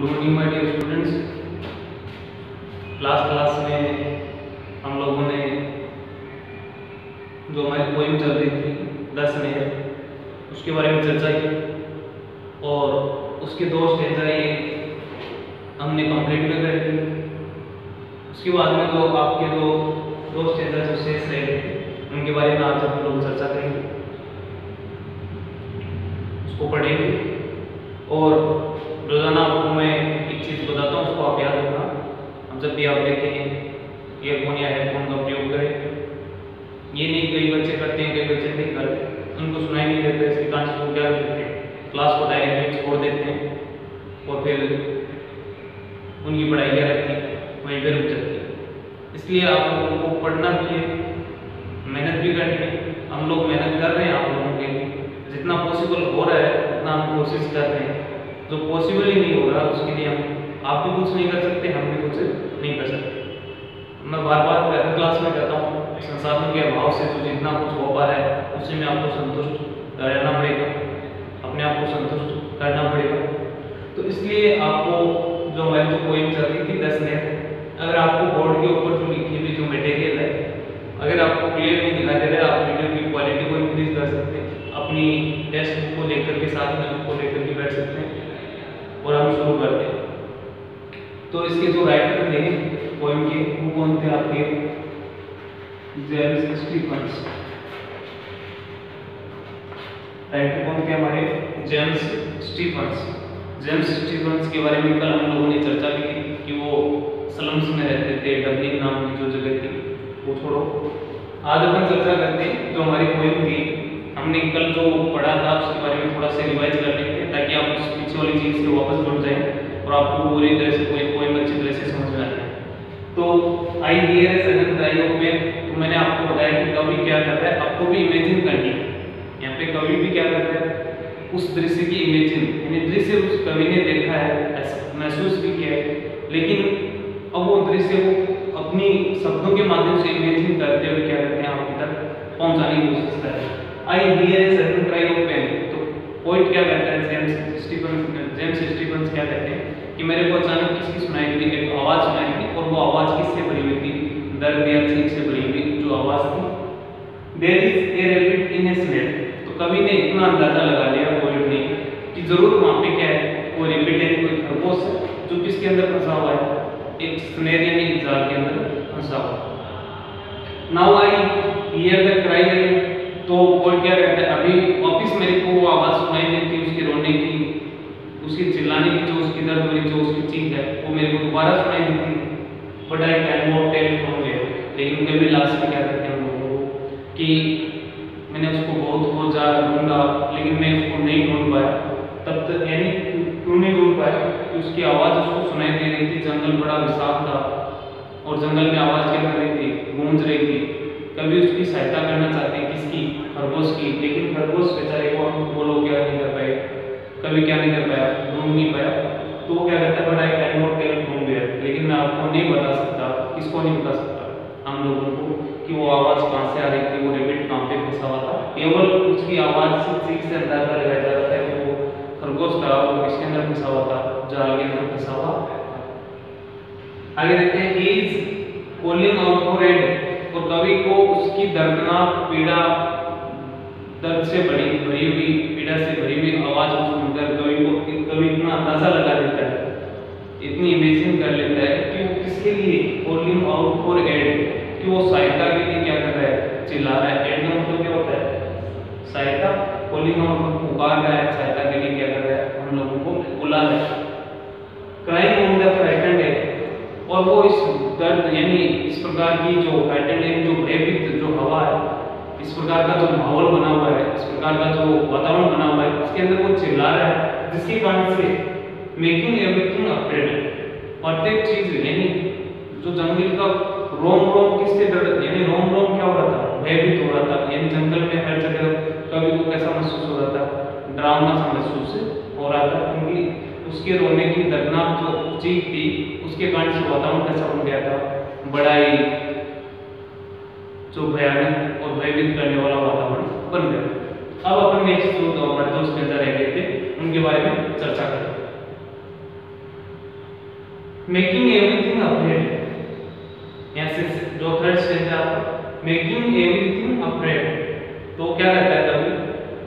Good morning my dear students. Class में हम लोगों ने जो हमारी पोइम चल रही थी 10 में उसके बारे में चर्चा की और उसके 2 स्टेंजा हमने कंप्लीट भी कर ली। उसके बाद में तो आपके दो स्टेंजा जो शेष रह गए उनके बारे में आज हम लोग चर्चा करेंगे, उसको पढ़ेंगे और रोजाना आपको मैं एक चीज़ बताता हूँ, उसको आप याद रखना। हम जब भी आप देखें ईयरफोन या हेडफोन का प्रयोग करें। ये नहीं कई बच्चे करते हैं, कई बच्चे नहीं करते, उनको सुनाई नहीं देता, इसके कारण से वो क्या करते हैं, क्लास को डायरेक्टली छोड़ देते हैं और फिर उनकी पढ़ाई क्या रहती है, वहीं पर रुक जाती है। इसलिए आप लोगों को पढ़ना भी है, मेहनत भी करनी है। हम लोग मेहनत कर रहे हैं आप लोगों के लिए, जितना पॉसिबल हो रहा है उतना हम कोशिश कर रहे हैं। जो पॉसिबल ही नहीं हो रहा उसके लिए आप भी कुछ नहीं कर सकते, हम भी कुछ नहीं कर सकते। मैं बार बार हर क्लास में कहता हूँ, संसाधन के अभाव से जो जितना कुछ हो पा रहा है उससे में आपको संतुष्ट रहना पड़ेगा, अपने आप को संतुष्ट करना पड़ेगा। तो इसलिए आपको जो हमारी जो पोइम चल रही थी 10 में, अगर आपको बोर्ड के ऊपर जो लिखी हुई जो मटेरियल है अगर आपको क्लियर नहीं दिखाई दे रहा है, आप वीडियो की क्वालिटी को इंक्रीज कर सकते हैं, अपनी टेक्स्ट बुक को लेकर के साथ में बुक को लेकर के बैठ सकते हैं और हम शुरू करते हैं। तो इसके जो राइटर थे पोएम के वो कौन थे आपके, जेम्स स्टीफंस। राइटर कौन थे हमारे, जेम्स स्टीफंस। जेम्स स्टीफंस के बारे में कल हम लोगों ने चर्चा की कि वो स्लम्स में रहते थे, डबलिन नाम की जो जगह थी वो छोड़ो। आज अपन चर्चा करते हैं जो हमारी पोएम थी, हमने कल जो पढ़ा था उसके बारे में थोड़ा सा रिवाइज कर लेते हैं ताकि आप उस पीछे वाली चीज़ से वापस जुड़ जाएं और आपको पूरी तरह से कोई पोएम अच्छी तरह से समझ में आ जाए। तो I hear a sudden cry of pain, तो मैंने आपको बताया कि कवि क्या कर रहा है, आपको भी इमेजिन करनी है। यहाँ पे कवि भी क्या कर रहा है, उस दृश्य की इमेजिन, यानी दृश्य उस कवि ने देखा है, महसूस भी किया है, लेकिन अब वो दृश्य को अपनी शब्दों के माध्यम से इमेजिन करते हुए क्या करते हैं आपकी तक पहुंचाने की कोशिश कर रहे हैं। I hear a sudden cry of pain, तो पोइट क्या कहता है, जेम्स स्टीफंस क्या कहते हैं कि मेरे को अचानक किसकी सुनाई दी, एक आवाज सुनाई दी और वो आवाज किससे भरी हुई थी, दर्द या चीख से भरी हुई जो आवाज थी। There is a rabbit in a snail, तो कवि ने इतना अंदाजा लगा लिया पोइट ने कि जरूर वहां पे क्या है, वो रैबिट है, कोई खरगोश है जो किसके अंदर फंसा हुआ है, एक स्नेल यानी एक जाल के अंदर फंसा हुआ। Now I hear the cry again, तो पोइट क्या कहता है, अभी वापस मेरे को वो आवाज सुनाई देती है उसके रोने की, उसकी चिल्लाने की, जो उसकी दर्द वाली जो उसकी चीख है वो मेरे को दोबारा सुनाई देती है। But I can not tell from where, लेकिन कभी लास्ट में क्या करते हैं हम लोगों को कि मैंने उसको बहुत खोजा ढूंढा लेकिन मैं उसको नहीं ढूंढ पाया। तब तक यानी क्यों नहीं ढूंढ पाया कि उसकी आवाज़ उसको सुनाई दे रही थी, जंगल बड़ा विशाल था और जंगल में आवाज़ क्या कर रही थी, गूंज रही थी। कभी उसकी सहायता करना चाहते हैं, किसकी, खरगोश की, लेकिन खरगोश बेचारे को वो लोग क्या नहीं कर पाए, कभी क्या नहीं कर पाया, ढूंढ नहीं पाया। तो वो क्या कहता है, but I can not tell from where, लेकिन मैं आपको नहीं बता सकता, किसको नहीं बता सकता, हम लोगों को, कि वो आवाज़ कहाँ से आ रही थी, वो रैबिट कहाँ पे फंसा हुआ था। केवल उसकी आवाज़ से चीख से अंदाजा लगाया जा रहा था कि वो खरगोश था, वो किसके अंदर फंसा हुआ था, जाल के अंदर फंसा हुआ। आगे देखते हैं, he is calling out for aid, और कवि को उसकी दर्दनाक पीड़ा, दर्द से भरी हुई, पीड़ा से भरी हुई आवाज को सुनकर कवि इतना अंदाजा लगा लेता है, इतनी इमेजिन कर लेता है कि वो किसके लिए, कॉलिंग आउट फॉर एड, कि वो सहायता के लिए क्या कर रहा है, चिल्ला रहा है। एड का मतलब क्या होता है, सहायता। कॉलिंग आउट पुकार रहा है, सहायता के लिए क्या कर रहा है, हम लोगों को बुला रहा है। क्राइंग ऑन द फ्राइटेंड है, और वो इस दर्द यानी इस प्रकार की जो फ्राइटेंड जो भयभीत जो हवा है, इस प्रकार का जो माहौल बना हुआ है, इस प्रकार का जो वातावरण बना हुआ है, इसके अंदर वो चिल्ला रहा है, जिसके कारण से मेकिंग एवरीथिंग अफ्रेड, प्रत्येक चीज यानी जो जंगल का रोम किससे डर, यानी रोम क्या हो रहा था, भयभीत हो रहा था, यानी जंगल में हर जगह कभी को कैसा महसूस हो रहा था, डरावना सा महसूस हो रहा था, क्योंकि उसके रोने की दर्दनाक जो चीख थी उसके कारण से वातावरण कैसा बन गया था, बड़ा ही जो भयानक और भयभीत करने वाला वातावरण बन गया। अब अपन नेक्स्ट जो हमारे 2 स्टेंजा रह गए थे उनके बारे में चर्चा करें। मेकिंग एवरीथिंग अफ्रेड, यहाँ से जो थर्ड स्टेज है आपका मेकिंग एवरीथिंग अफ्रेड। तो क्या कहता है कवि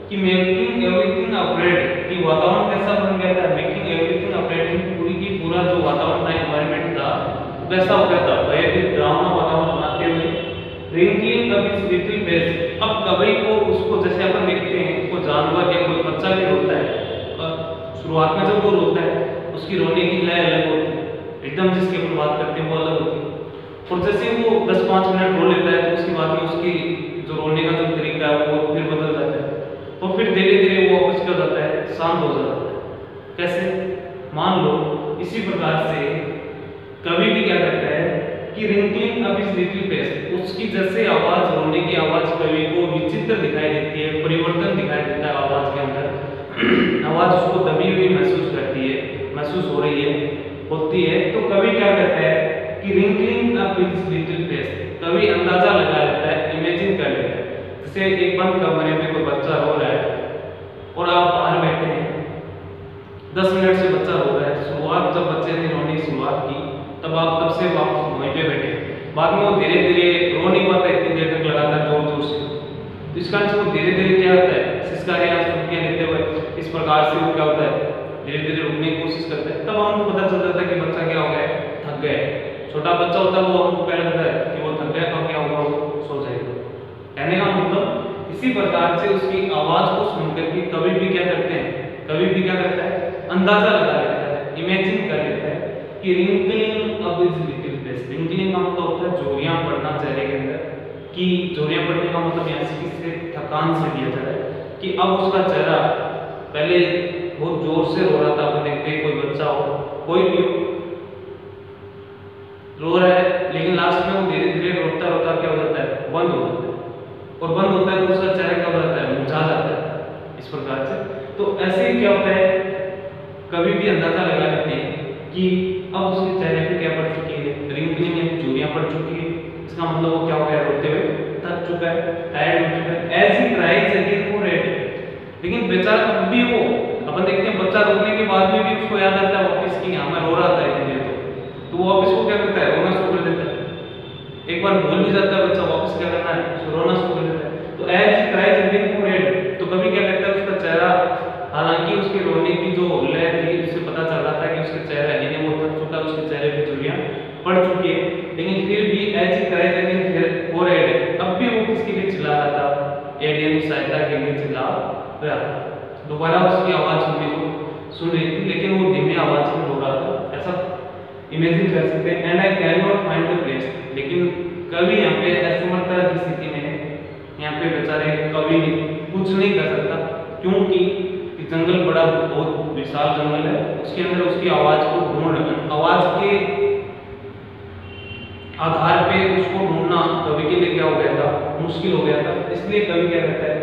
कि मेकिंग एवरीथिंग अफ्रेड कि वातावरण कैसा बन गया था, मेकिंग एवरीथिंग अफ्रेड पूरी की पूरा जो वातावरण था, एनवायरनमेंट था, वैसा हो गया था, भयभीत डरावना वातावरण बनाते हुए wrinkling up his little face. अब कवि को उसको जैसे अपन देखते हैं कोई जानवर या कोई बच्चा भी रोता है, शुरुआत में जब वो रोता है उसकी रोने की लय अलग होती है, एकदम जिसकी अपन बात करते हैं वो अलग होती है, और जैसे वो 10-5 मिनट रो लेता है तो उसके बाद में उसकी जो रोने का जो तरीका है वो फिर बदल जाता है, तो फिर धीरे धीरे वो वापस क्या हो जाता है, शांत हो जाता है। कैसे, मान लो इसी प्रकार से कवि भी क्या करता है कि wrinkling up his little face, उसकी जैसे आवाज, रोने की आवाज कवि को विचित्र दिखाई देती है, परिवर्तन दिखाई देता है आवाज के अंदर, आवाज उसको दबी हुई महसूस करती है, महसूस हो रही है, होती है, तो कवि क्या कहता है कि wrinkling up his little face, कवि अंदाजा लगा लेता है, इमेजिन कर लेता है। जैसे एक बंद कमरे में कोई बच्चा रो रहा है और आप बाहर बैठे हैं, 10 मिनट से बच्चा रो रहा है, शुरुआत जब बच्चे ने रोने की शुरुआत की तब आप तब से वापस वहीं पे बैठे, बाद में वो धीरे धीरे रो नहीं पाता इतनी देर तक लगातार जोर जोर से, तो इस कारण से वो धीरे धीरे क्या होता है, सिसकारियां सुनके लेते हुए इस प्रकार से वो क्या होता है, धीरे धीरे रुकने की कोशिश करता है, तब हमको पता चल जाता है कि बच्चा क्या हो गया है, थक गया है। छोटा बच्चा होता है वो हमको क्या लगता है कि वो थक गया, तो क्या होगा, वो सो जाएगा। कहने का मतलब इसी प्रकार से उसकी आवाज को सुनकर के कवि भी क्या करते हैं, कवि भी क्या करता है, अंदाजा लगा लेता है, इमेजिन कर लेता है कि wrinkling up his little face, wrinkling का मतलब होता है जोरियां पड़ना चेहरे के अंदर, कि जोरियां पड़ने का मतलब यहाँ से किससे, थकान से लिया जा रहा है, कि अब उसका चेहरा पहले बहुत जोर से रो रहा था, आप देखते हैं कोई बच्चा हो, कोई भी रो रहा है, लेकिन लास्ट में वो धीरे धीरे रोता रोता क्या हो जाता है, बंद हो जाता है, और बंद होता है तो उसका चेहरा क्या हो जाता है, मुरझा जाता है, इस प्रकार से। तो ऐसे ही क्या होता है, कभी भी अंदाजा लगा लेते हैं कि अब उसके चेहरे पे क्या पड़ चुकी है, रिंकलिंग में चूड़ियां पड़ चुकी है, इसका मतलब वो क्या हो गया, रोते हुए थक चुका है, टायर्ड हो चुका है, as he cries again for aid. लेकिन बेचारा अब भी वो, अपन देखते हैं बच्चा रोने के बाद में भी उसको याद आता है वापस कि हाँ मैं रो रहा था इतनी देर, तो वो वापस को क्या करता है, रोना शुरू कर देता है, एक बार भूल भी जाता है बच्चा, वापस क्या करना है, रोना शुरू कर देता है। तो as he cries again for aid, तो कभी क्या करता है उसका चेहरा, हालांकि उसके रोने की जो लय थी उससे पता चल रहा था कि उसके चेहरे यानी वो थक चुका है, उसके चेहरे पे चुड़ियां पड़ चुकी है, लेकिन फिर भी as he cries again for aid, अब भी वो किसके लिए चिल्ला रहा था, एड यानी सहायता के लिए चिल्ला रहा था, दोबारा उसकी आवाज सुन रही थी, लेकिन वो धीमी आवाज में रो रहा था, ऐसा इमेजिन कर सकते हैं। And I can not find the place, लेकिन कवि यहाँ पे असमर्थता की स्थिति में है, यहाँ पे बेचारे कवि कुछ नहीं कर सकता, क्योंकि जंगल बड़ा बहुत विशाल जंगल है, उसके अंदर उसकी आवाज को ढूंढ, आवाज के आधार पे उसको ढूंढना कवि के लिए क्या हो गया था, मुश्किल हो गया था, इसलिए कवि क्या कहता है,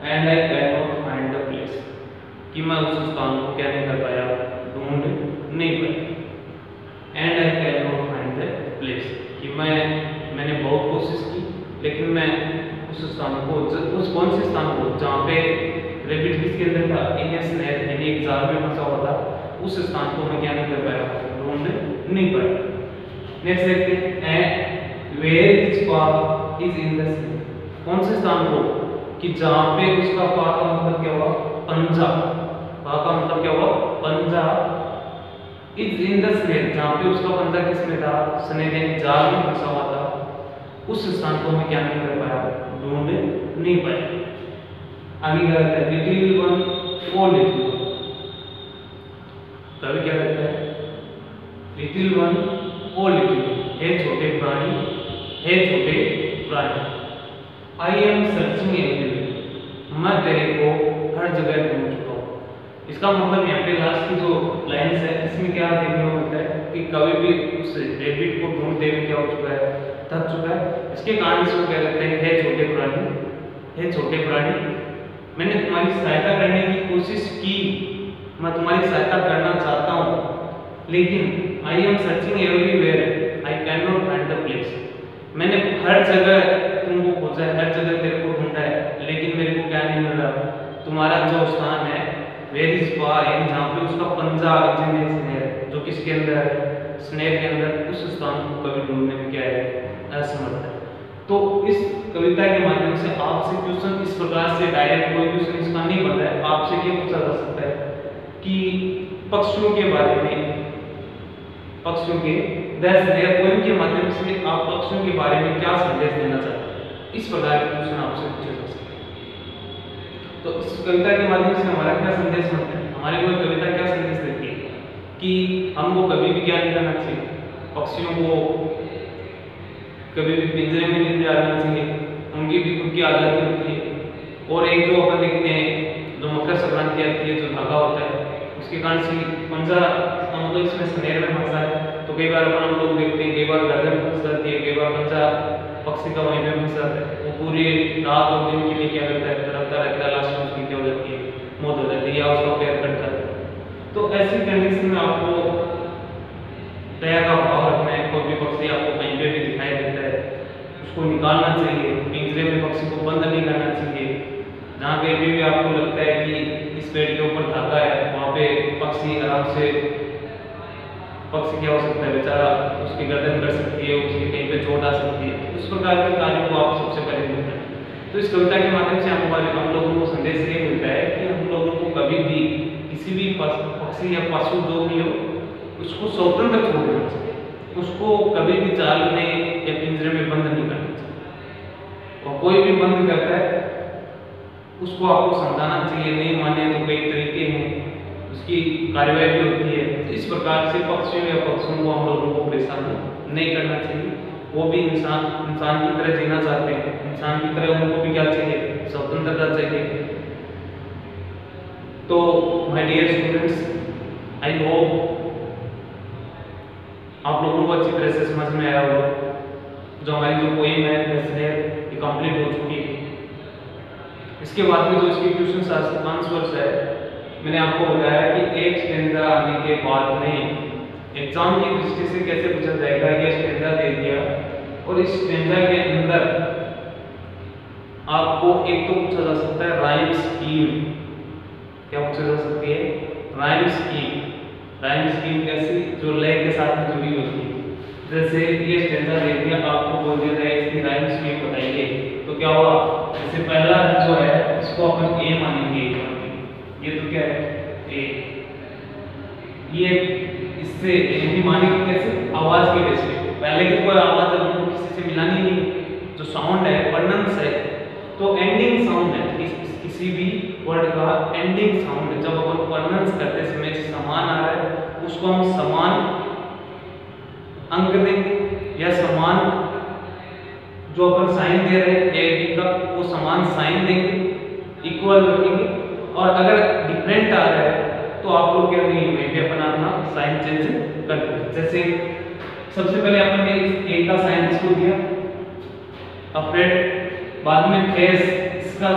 and I can not find the place, कि मैं उस स्थान को क्या नहीं कर पाया, ढूंढ नहीं पाया, and I can not find the place, कि मैंने बहुत कोशिश की, लेकिन मैं उस स्थान को, उस कौन से स्थान को जहाँ पे रेबिट किसके अंदर था, स्नेक यानी एक जाल में फंसा हुआ था, उस स्थान को मैं क्या नहीं कर पाया, ढूंढ नहीं पाया। नेक्स्ट देखते हैं, where is path is in the snake, कौन से स्थान को, कि जहाँ पे उसका पा का मतलब क्या हुआ, पंजा, पा का मतलब क्या हुआ, पंजा, इज इन द स्नेक, जहाँ पे उसका पंजा किसमें था, स्नेक यानी जाल में फंसा हुआ था, उस स्थान को मैं क्या नहीं कर पाया, ढूंढ नहीं पाया। आगे क्या कहता है, लिटिल वन ओ लिटिल वन, कवि क्या कहता है, लिटिल वन ओ लिटिल वन, हे छोटे प्राणी, हे छोटे प्राणी, आई एम सर्चिंग एवरीवेयर, मैं तेरे को हर जगह ढूंढ चुका हूँ। इसका मतलब यहाँ पे लास्ट की जो लाइन्स है इसमें क्या देखने को मिलता है कि कवि भी उस रेबिट को ढूंढते हुए क्या हो चुका है, थक चुका है। इसके कारण से वो क्या कहते हैं, हे छोटे प्राणी, हे छोटे प्राणी, मैंने तुम्हारी सहायता करने की कोशिश की, मैं तुम्हारी सहायता करना चाहता हूँ, लेकिन I am searching everywhere, I can not find the place, मैंने हर जगह तुमको खोजा है, हर जगह तेरे को ढूंढा है, लेकिन मेरे को क्या नहीं मिल रहा, तुम्हारा जो स्थान है, वेयर इज पार, यानी जहाँ पे उसका पंजा है, जो किसके अंदर है, स्नेर के अंदर, उस स्थान को कवि ढूंढने में क्या है, असमर्थ है। तो इस कविता के माध्यम से आपसे क्वेश्चन इस प्रकार से डायरेक्ट कोई क्वेश्चन इसका नहीं बन रहा है, आपसे क्या पूछा जा सकता है कि पक्षियों के बारे में, पक्षियों के पोएम के माध्यम से आप पक्षियों के बारे में क्या संदेश देना चाहते हैं, इस प्रकार के क्वेश्चन आपसे पूछे जा सकते हैं। तो इस कविता के माध्यम से हमारा क्या संदेश बनता है, हमारी कोई कविता क्या संदेश देती है कि हमको कभी भी क्या नहीं करना चाहिए, पक्षियों को कभी भी पिंजरे में नहीं डालना चाहिए, उनकी भी खुद की आज़ादी होती है। और एक जो अपन देखते हैं जो मकर संक्रांति आती है, जो धागा होता है उसके कारण से पंजा मतलब इसमें स्नेर में फंसा है, तो कई बार अपन हम लोग देखते हैं, कई बार गर्दन फंस जाती है, कई बार पंजा पक्षी का वहीं पे फंस जाता है, वो पूरी रात और दिन के लिए क्या करता है, तड़पता रहता है, लास्ट में उसकी क्या हो जाती है, मौत हो जाती है या उसका पैर कट जाता है। तो ऐसी कंडीशन में आपको दया का भाव रखना है, कोई भी पक्षी आपको कहीं पे भी दिखाई देता है उसको निकालना चाहिए, पिंजरे में पक्षी को बंद नहीं करना चाहिए। जहाँ कहीं भी आपको लगता है कि इस पेड़ के ऊपर धागा है, वहाँ पे पक्षी आराम से, पक्षी क्या हो सकता है बेचारा, उसकी गर्दन कट सकती है, उसकी कहीं पे चोट आ सकती है, उस प्रकार के कार्यों को आप सबसे पहले करते हैं। तो इस कविता के माध्यम से हम लोगों को संदेश ये मिलता है कि हम लोगों को कभी भी किसी भी पक्षी या पशु जो भी हो उसको स्वतंत्र छोड़ देना चाहिए, उसको कभी भी जाल में या पिंजरे में बंद नहीं करना चाहिए। और कोई भी बंद करता है उसको आपको समझाना चाहिए, नहीं माने तो कई तरीके हैं, उसकी कार्रवाई भी होती है। तो इस प्रकार से पक्षियों या पक्षियों को हम लोगों को परेशान नहीं करना चाहिए, वो भी इंसान की तरह जीना चाहते हैं, इंसान की तरह उनको भी क्या चाहिए, स्वतंत्रता चाहिए। तो my dear students, I hope आप लोगों को अच्छी तरह से समझ में आया होगा। जो हमारी जो पोएम है ये कंप्लीट हो चुकी है। इसके बाद में जो इसके क्वेश्चन आंसर्स है, मैंने आपको बताया कि एक स्टैंजा आने के बाद में एग्जाम की दृष्टि से कैसे पूछा जाएगा, ये स्टैंजा दे दिया और इस स्टैंजा के अंदर आपको एक तो पूछा जा सकता है राइम स्कीम, क्या पूछा जा सकती है, राइम स्कीम। राइम स्कीम कैसी, जो लय के साथ में जुड़ी होती है। जैसे ये स्टैंजा दे दिया, आपको बोल दिया जाए इसकी राइम स्कीम बताइए, तो क्या हुआ, जैसे पहला जो है इसको अपन ए मानेंगे, ये तो क्या है ए, ये इससे ए मानेंगे कैसे, आवाज की वजह से। पहले की कोई आवाज हमको किसी से मिलानी नहीं, जो साउंड है वर्णंस है, तो एंडिंग साउंड है किसी भी वर्ड का एंडिंग साउंड है। जब अपन वर्णंस करते समय समान आ रहा है उसको हम समान अंक देंगे, या समान जो अपन साइन दे रहे हैं ए बी का वो समान साइन देंगे, इक्वल रखेंगे। और अगर डिफरेंट आ रहा है तो आप लोग क्या करेंगे, वहीं पे अपना साइन चेंज करते हैं। जैसे सबसे पहले अपन ने ए का साइन इसको दिया, अफ्रेड, बाद में फेस, इसका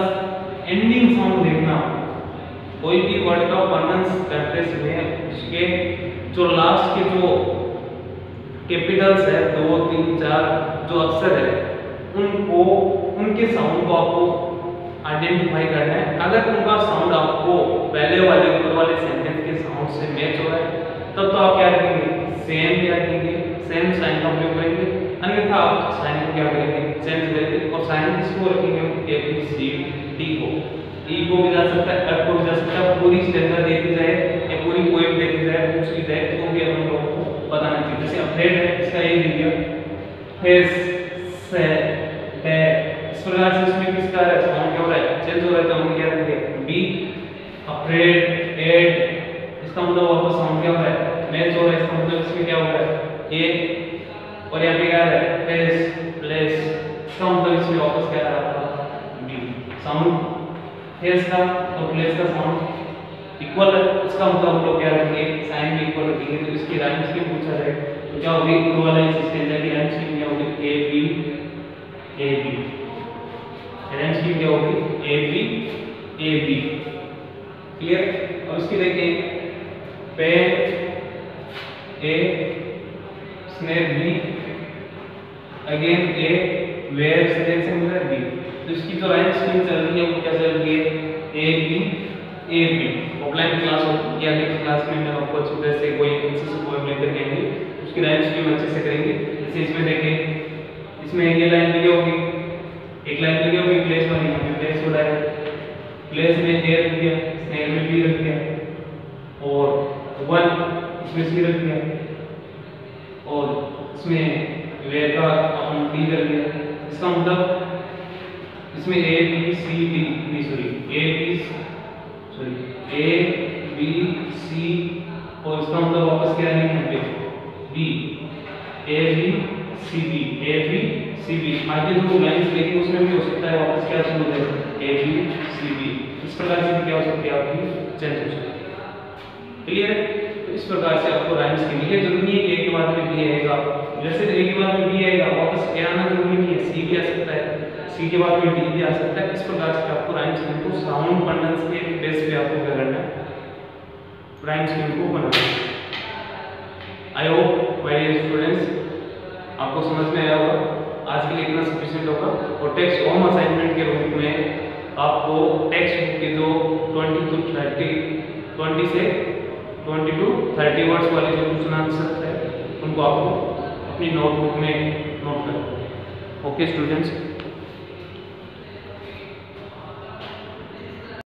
एंडिंग साउंड देखना। कोई भी वर्ड का वर्णन करते समय उसके जो लास्ट के जो कैपिटल्स है 2, 3, 4 जो अक्षर है उनको, उनके साउंड को आपको आइडेंटिफाई करना है। अगर उनका साउंड आपको पहले वाले ऊपर वाले सेंटेंस के साउंड से मैच हो रहा है तब तो आप क्या करेंगे, सेम क्या करेंगे, सेम साइन का उपयोग करेंगे। अन्यथा आप साइन को क्या करेंगे, चेंज करेंगे। और साइन किसको रखेंगे, ए बी सी डी को, ई को भी जा सकता है, एफ को भी जा सकता है। पूरी स्टैंडर्ड दे दी जाए या पूरी पोएम दे दी जाए, पूछ ली जाए तो भी हम लोगों को बताना चाहिए। जैसे अफ्रेड है, इसका ये दे दिया, फेस से है, इस प्रकार से इसमें किसका साउंड क्या हो रहा है, चेंज हो रहा है, तो हम क्या करेंगे, बी, अफ्रेड, एड, इसका मतलब वापस साउंड क्या हो रहा है, मैच हो रहा है, इसका मतलब इसमें क्या हो रहा है, ए, और यहाँ पे क्या है, फेस, प्लेस, इसका मतलब इसमें वापस क्या आ रहा है, बी। साउंड फेस का और प्लेस का साउंड इक्वल है, इसका मतलब हम लोग क्या रखेंगे, साइन भी इक्वल रखेंगे। तो इसकी राइम स्कीम पूछा जाए तो क्या होगी, ऊपर वाला इस स्टैंजा की राइम स्कीम क्या होगी, A B A B, rhyme scheme क्या होगी, ए बी। क्लियर। और इसकी देखिए पे ए, स्नेर बी, अगेन ए, वेयर स्नेर से मिला बी। तो इसकी जो राइम स्कीम चल रही है वो क्या चल रही है, ए बी। ऑफलाइन क्लास होगी या नेक्स्ट क्लास में मैं आपको अच्छी तरह से कोई पोएम लेकर आएंगे उसकी राइम्स भी हम अच्छे से करेंगे। जैसे इसमें देखें, इसमें ये लाइन लगी होगी, एक लाइन लगी होगी प्लेस वाली, यहाँ पे प्लेस हो रहा है, प्लेस में ए रख दिया, स्नेल में बी रख दिया, और 1 इसमें सी रख दिया, और इसमें वेयर का अपन डी कर दिया। इसका मतलब इसमें A B C D sorry A B C, और इसका मतलब वापस क्या है यहाँ पे B, A B C B, A B C B. आगे जो लाइन्स देखिए उसमें भी हो सकता है वापस क्या शुरू है ए बी सी बी। इस प्रकार से क्या हो सकती है आपकी चेंज हो सकती है। क्लियर है? तो इस प्रकार से आपको राइम्स के लिए जरूरी नहीं है कि ए के बाद में बी आएगा, जैसे ए के बाद में बी आएगा वापस ए आना जरूरी नहीं है, सी भी आ सकता है, सी के बाद में डी भी आ सकता है। इस प्रकार से आपको राइम्स को साउंड बंडल्स के बेस पे आपको क्या करना है, राइम्स को बनाना है। I hope my dear students आपको समझ में आया होगा। आज के लिए इतना सफिशिएंट होगा। और टेक्स्ट होम असाइनमेंट के रूप में आपको टेक्स्ट बुक के जो 20 to 30 वर्ड्स वाले जो क्वेश्चन आंसर है उनको आपको अपनी नोटबुक में नोट करना है। Okay students.